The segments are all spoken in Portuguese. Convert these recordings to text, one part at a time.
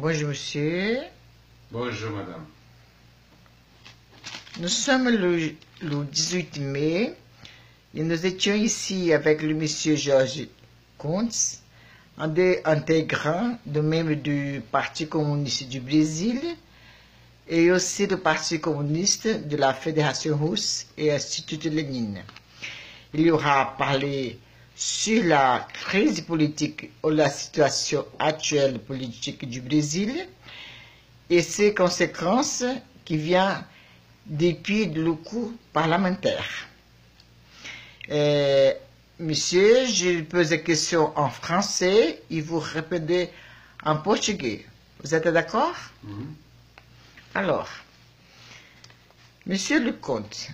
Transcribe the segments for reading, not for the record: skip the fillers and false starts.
Bonjour monsieur. Bonjour madame. Nous sommes le 18 mai et nous étions ici avec le monsieur Georges Kuntz, intégrant de même du Parti communiste du Brésil et aussi du Parti communiste de la Fédération russe et Institut Lénine. Il y aura parlé sur la crise politique ou la situation actuelle politique du Brésil et ses conséquences qui viennent depuis le coup parlementaire. Monsieur, je pose des questions en français et vous répondez en portugais. Vous êtes d'accord? Alors, monsieur le comte,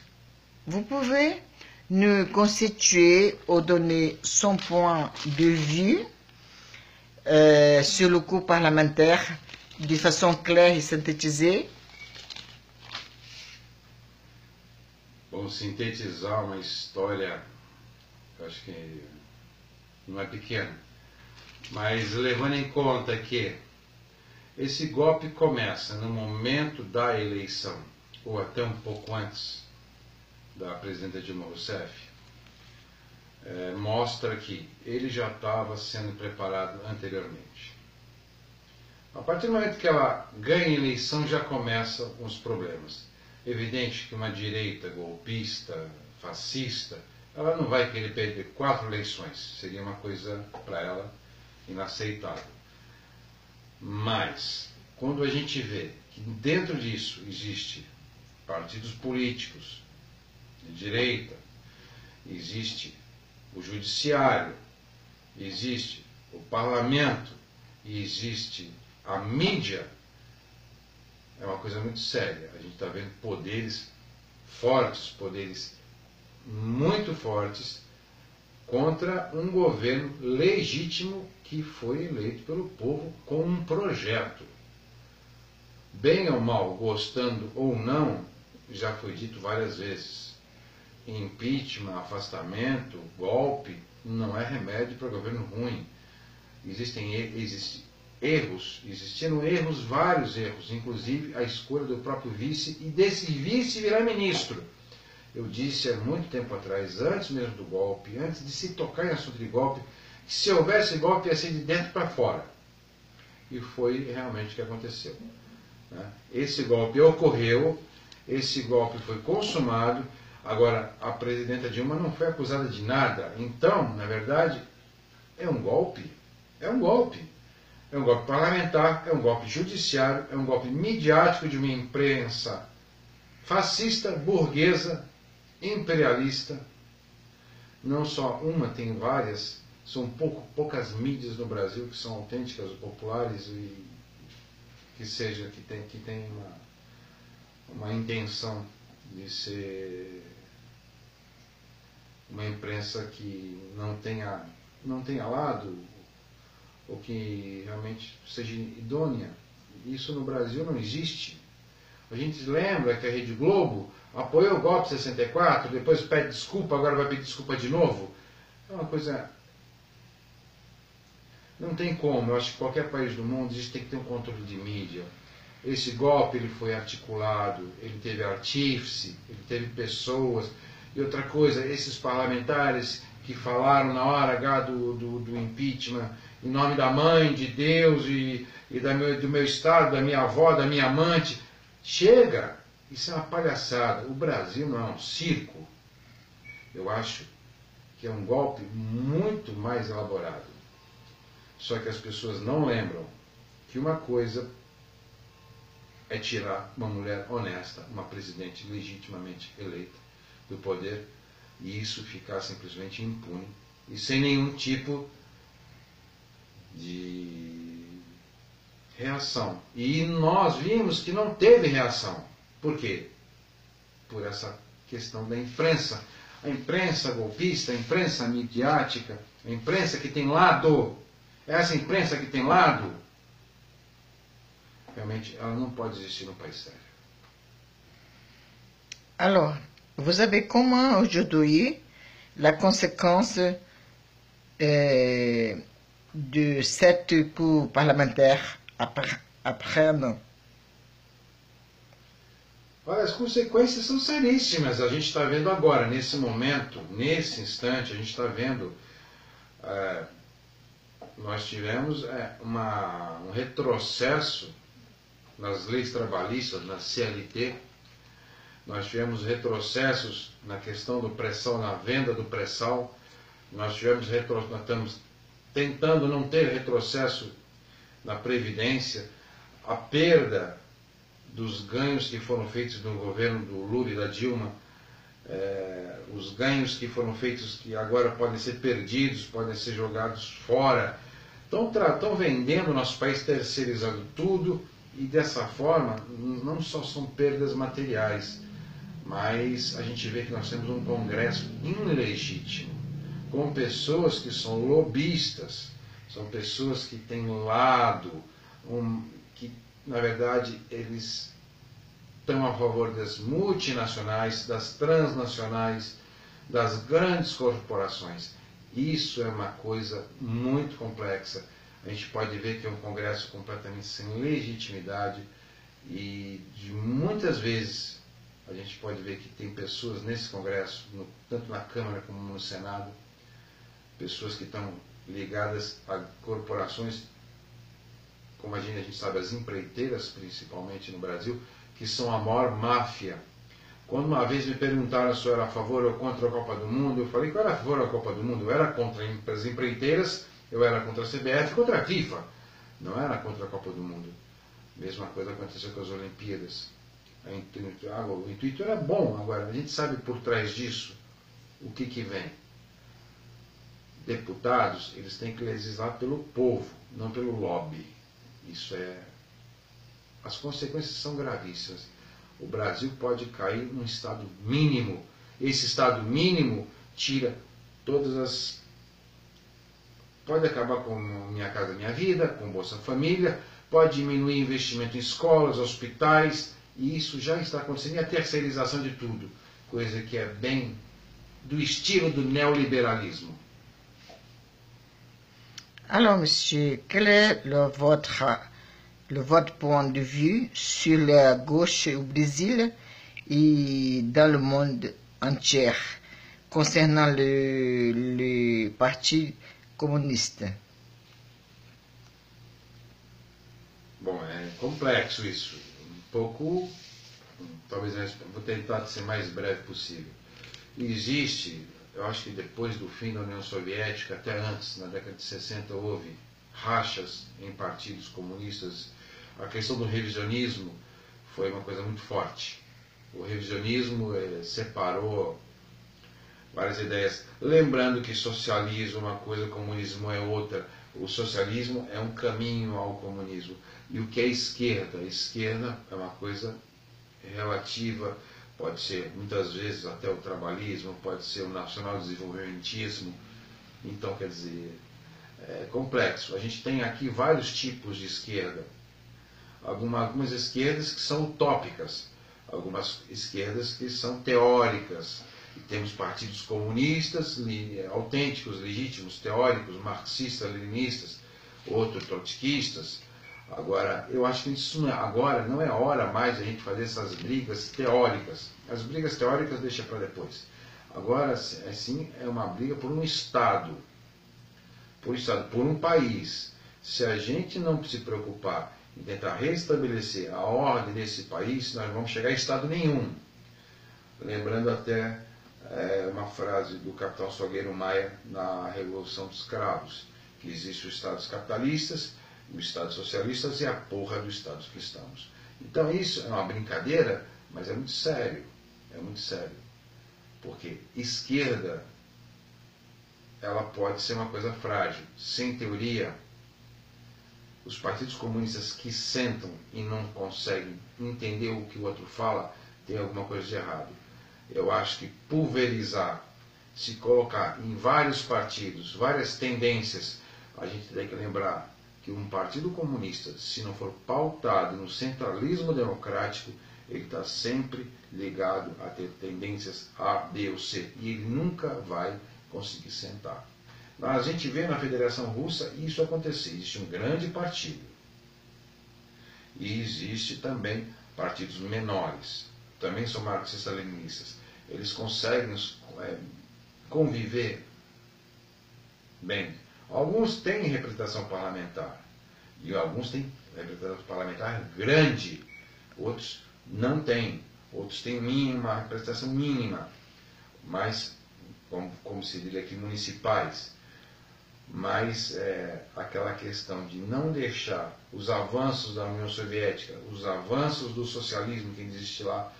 vous pouvez nous constituer ou donner son point de vue sur le coup parlementaire de façon claire e sintetizée? Vamos sintetizar uma história, eu acho que não é pequena, mas levando em conta que esse golpe começa no momento da eleição, ou até um pouco antes da presidenta Dilma Rousseff, mostra que ele já estava sendo preparado anteriormente. A partir do momento que ela ganha a eleição, já começam os problemas. Evidente que uma direita golpista, fascista, ela não vai querer perder 4 eleições. Seria uma coisa para ela inaceitável. Mas, quando a gente vê que dentro disso existe partidos políticos de direita, existe o judiciário, existe o parlamento e existe a mídia, é uma coisa muito séria. A gente está vendo poderes fortes, poderes muito fortes, contra um governo legítimo que foi eleito pelo povo com um projeto. Bem ou mal, gostando ou não, já foi dito várias vezes, impeachment, afastamento, golpe, não é remédio para governo ruim. Existiram erros, vários erros, inclusive a escolha do próprio vice e desse vice virar ministro. Eu disse há muito tempo atrás, antes mesmo do golpe, antes de se tocar em assunto de golpe, que se houvesse golpe ia ser de dentro para fora. E foi realmente o que aconteceu. Esse golpe ocorreu, esse golpe foi consumado. Agora, a presidenta Dilma não foi acusada de nada. Então, na verdade, é um golpe. É um golpe. É um golpe parlamentar, é um golpe judiciário, é um golpe midiático de uma imprensa fascista, burguesa, imperialista. Não só uma, tem várias. São poucas mídias no Brasil que são autênticas, populares e que tem uma intenção de ser uma imprensa que não tenha lado, ou que realmente seja idônea. Isso no Brasil não existe. A gente lembra que a Rede Globo apoiou o golpe de 64, depois pede desculpa, agora vai pedir desculpa de novo. É uma coisa... Não tem como. Eu acho que qualquer país do mundo a gente tem que ter um controle de mídia. Esse golpe ele foi articulado, ele teve artífice, ele teve pessoas. E outra coisa, esses parlamentares que falaram na hora H do impeachment, em nome da mãe, de Deus e do meu estado, da minha avó, da minha amante. Chega! Isso é uma palhaçada. O Brasil não é um circo. Eu acho que é um golpe muito mais elaborado. Só que as pessoas não lembram que uma coisa é tirar uma mulher honesta, uma presidente legitimamente eleita do poder, e isso ficar simplesmente impune e sem nenhum tipo de reação. E nós vimos que não teve reação. Por quê? Por essa questão da imprensa. A imprensa golpista, a imprensa midiática, a imprensa que tem lado. Essa imprensa que tem lado, realmente ela não pode existir no país sério. Alors, vous avez comment aujourd'hui la conséquence de cette coup parlementaire apprennent. Olha, as consequências são seríssimas. A gente está vendo agora, nesse momento, nesse instante, a gente está vendo... nós tivemos um retrocesso nas leis trabalhistas, na CLT. Nós tivemos retrocessos na questão do pré-sal, na venda do pré-sal. Nós estamos tentando não ter retrocesso na Previdência. A perda dos ganhos que foram feitos no governo do Lula e da Dilma, os ganhos que foram feitos que agora podem ser perdidos, podem ser jogados fora. Estão vendendo o nosso país, terceirizando tudo, e dessa forma não só são perdas materiais, mas a gente vê que nós temos um Congresso ilegítimo, com pessoas que são lobistas, são pessoas que têm lado, que na verdade eles estão a favor das multinacionais, das transnacionais, das grandes corporações. Isso é uma coisa muito complexa. A gente pode ver que é um Congresso completamente sem legitimidade e muitas vezes a gente pode ver que tem pessoas nesse Congresso, tanto na Câmara como no Senado, pessoas que estão ligadas a corporações, como a gente sabe, as empreiteiras, principalmente no Brasil, que são a maior máfia. Quando uma vez me perguntaram se eu era a favor ou contra a Copa do Mundo, eu falei que eu era a favor da Copa do Mundo, eu era contra as empreiteiras, eu era contra a CBF, contra a FIFA, não era contra a Copa do Mundo. Mesma coisa aconteceu com as Olimpíadas. O intuito era bom, agora a gente sabe por trás disso o que vem. Deputados, eles têm que legislar pelo povo, não pelo lobby. As consequências são gravíssimas. O Brasil pode cair num estado mínimo. Esse estado mínimo tira todas as... Pode acabar com Minha Casa Minha Vida, com Bolsa Família, pode diminuir investimento em escolas, hospitais, e isso já está acontecendo, e a terceirização de tudo, coisa que é bem do estilo do neoliberalismo. Alors, monsieur, quel est votre point de vue sur la gauche au Brésil et dans le monde entier concernant le Parti communiste? Bom, é complexo isso. Talvez vou tentar ser mais breve possível. Existe, eu acho que depois do fim da União Soviética, até antes, na década de 60, houve rachas em partidos comunistas. A questão do revisionismo foi uma coisa muito forte. O revisionismo separou várias ideias. Lembrando que socialismo é uma coisa, comunismo é outra. O socialismo é um caminho ao comunismo. E o que é esquerda? A esquerda é uma coisa relativa, pode ser muitas vezes até o trabalhismo, pode ser o nacional-desenvolvimentismo. Então, quer dizer, é complexo. A gente tem aqui vários tipos de esquerda. Algumas esquerdas que são utópicas, algumas esquerdas que são teóricas. E temos partidos comunistas, autênticos, legítimos, teóricos, marxistas, leninistas, outros trotskistas. Agora, eu acho que isso agora não é hora mais de a gente fazer essas brigas teóricas. As brigas teóricas deixa para depois. Agora, assim, é uma briga por um Estado, por um país. Se a gente não se preocupar em tentar restabelecer a ordem desse país, nós não vamos chegar a Estado nenhum. Lembrando até uma frase do capitão Salgueiro Maia na Revolução dos Cravos, que existe os Estados capitalistas, os Estados socialistas e a porra dos Estados cristãos. Então isso é uma brincadeira, mas é muito sério. É muito sério. Porque esquerda, ela pode ser uma coisa frágil. Sem teoria, os partidos comunistas que sentam e não conseguem entender o que o outro fala, tem alguma coisa de errado. Eu acho que pulverizar, se colocar em vários partidos, várias tendências, a gente tem que lembrar que um partido comunista, se não for pautado no centralismo democrático, ele está sempre ligado a ter tendências A, B ou C, e ele nunca vai conseguir sentar. A gente vê na Federação Russa isso acontecer. Existe um grande partido. E existe também partidos menores, também são marxistas-leninistas. Eles conseguem conviver bem. Alguns têm representação parlamentar, e alguns têm representação parlamentar grande, outros não têm, outros têm mínima, representação mínima, mas, como se diz aqui, municipais. Mas aquela questão de não deixar os avanços da União Soviética, os avanços do socialismo que existe lá,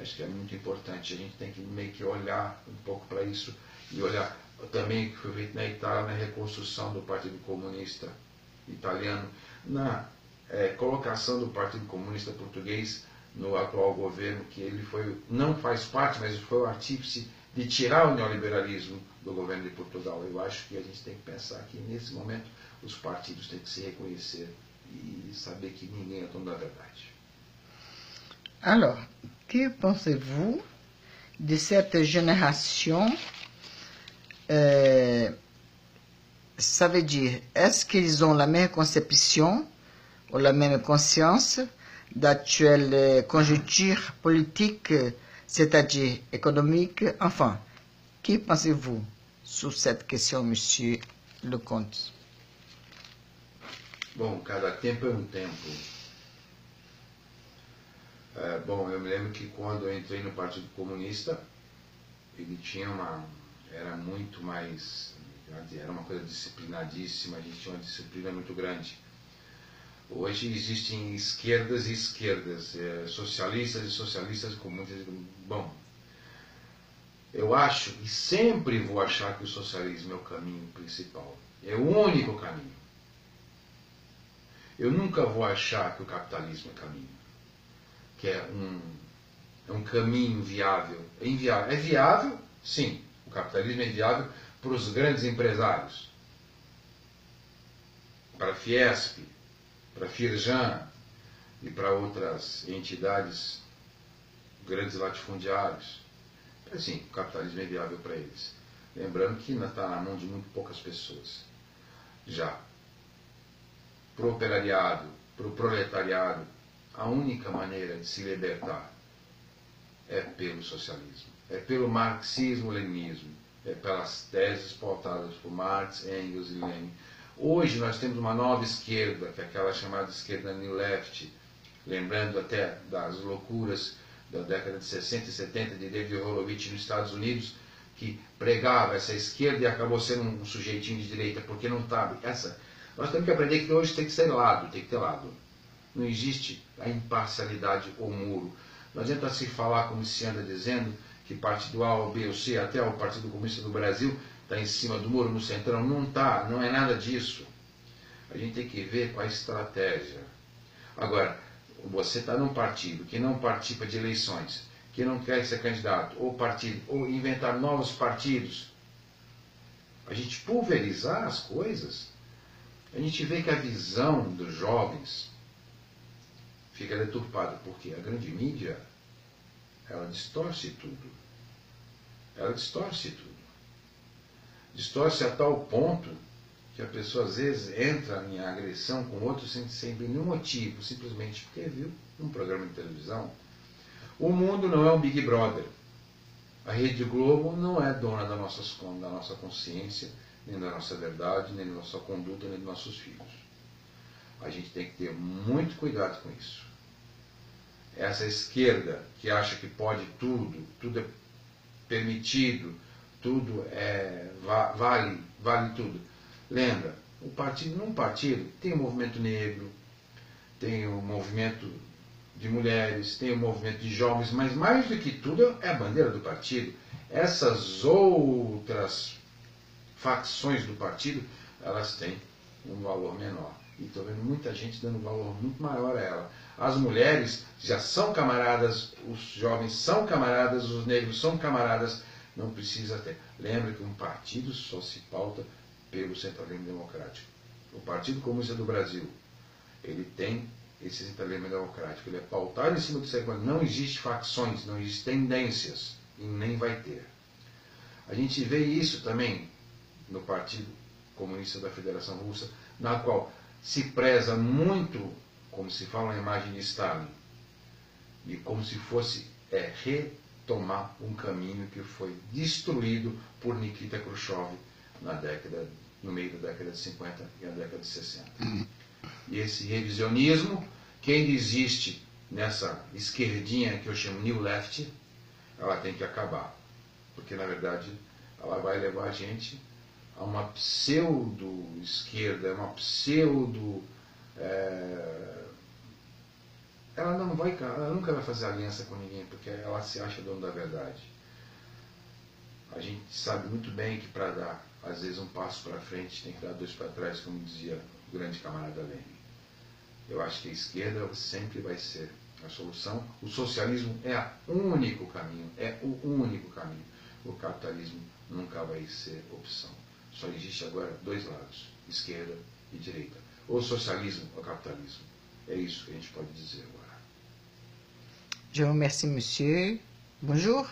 acho que é muito importante. A gente tem que meio que olhar um pouco para isso e olhar também o que foi feito na Itália, na reconstrução do Partido Comunista Italiano, na colocação do Partido Comunista Português no atual governo, que ele não faz parte, mas foi o artífice de tirar o neoliberalismo do governo de Portugal. Eu acho que a gente tem que pensar que, nesse momento, os partidos têm que se reconhecer e saber que ninguém é dono da verdade. Alors, que pensez-vous de cette génération? Ça veut dire, est-ce qu'ils ont la même conception ou la même conscience d'actuelle conjoncture politique, c'est-à-dire économique? Enfin, que pensez-vous sur cette question, Monsieur Lecomte? Bom, cada tempo é um tempo. Bom, eu me lembro que quando eu entrei no Partido Comunista, ele tinha era muito mais, era uma coisa disciplinadíssima, a gente tinha uma disciplina muito grande. Hoje existem esquerdas e esquerdas, socialistas e socialistas comunistas. Bom, eu acho e sempre vou achar que o socialismo é o caminho principal, é o único caminho. Eu nunca vou achar que o capitalismo é caminho, que é um caminho viável. É viável, sim, o capitalismo é viável para os grandes empresários, para a Fiesp, para a Firjan e para outras entidades, grandes latifundiários. Assim, o capitalismo é viável para eles. Lembrando que ainda está na mão de muito poucas pessoas. Já para o operariado, para o proletariado, a única maneira de se libertar é pelo socialismo, é pelo marxismo-leninismo, é pelas teses pautadas por Marx, Engels e Lenin. Hoje nós temos uma nova esquerda, que é aquela chamada esquerda New Left, lembrando até das loucuras da década de 60 e 70 de David Horowitz nos Estados Unidos, que pregava essa esquerda e acabou sendo um sujeitinho de direita, porque não sabe. Nós temos que aprender que hoje tem que ser lado, tem que ter lado. Não existe a imparcialidade ou muro. Não adianta se falar, como se anda dizendo, que partido A ou B ou C, até o Partido Comunista do Brasil, está em cima do muro, no centrão. Não está, não é nada disso. A gente tem que ver qual a estratégia. Agora, você está num partido que não participa de eleições, que não quer ser candidato, ou inventar novos partidos, a gente pulverizar as coisas, a gente vê que a visão dos jovens fica deturpada, porque a grande mídia, ela distorce tudo. Ela distorce tudo. Distorce a tal ponto que a pessoa às vezes entra em agressão com outros sem nenhum motivo, simplesmente porque viu um programa de televisão. O mundo não é um Big Brother. A Rede Globo não é dona da nossa consciência, nem da nossa verdade, nem da nossa conduta, nem dos nossos filhos. A gente tem que ter muito cuidado com isso. Essa esquerda que acha que pode tudo, tudo é permitido, tudo vale tudo. Lembra, num partido tem o movimento negro, tem o movimento de mulheres, tem o movimento de jovens, mas mais do que tudo é a bandeira do partido. Essas outras facções do partido, elas têm um valor menor. E estou vendo muita gente dando um valor muito maior a ela. As mulheres já são camaradas, os jovens são camaradas, os negros são camaradas, não precisa ter. Lembra que um partido só se pauta pelo centralismo democrático. O Partido Comunista do Brasil, ele tem esse centralismo democrático, ele é pautado em cima do século. Não existe facções, não existem tendências, e nem vai ter. A gente vê isso também no Partido Comunista da Federação Russa, na qual se preza muito como se fala na imagem de Stalin, e como se fosse retomar um caminho que foi destruído por Nikita Khrushchev no meio da década de 50 e a década de 60. E esse revisionismo, que ainda existe nessa esquerdinha que eu chamo New Left, ela tem que acabar. Porque, na verdade, ela vai levar a gente a uma pseudo-esquerda, uma pseudo... Ela nunca vai fazer aliança com ninguém, porque ela se acha dono da verdade. A gente sabe muito bem que para dar, às vezes, um passo para frente, tem que dar 2 para trás, como dizia o grande camarada Lenin. Eu acho que a esquerda sempre vai ser a solução. O socialismo é o único caminho, O capitalismo nunca vai ser opção. Só existe agora 2 lados, esquerda e direita. Ou socialismo ou capitalismo. É isso que a gente pode dizer agora. Je vous remercie, monsieur. Bonjour.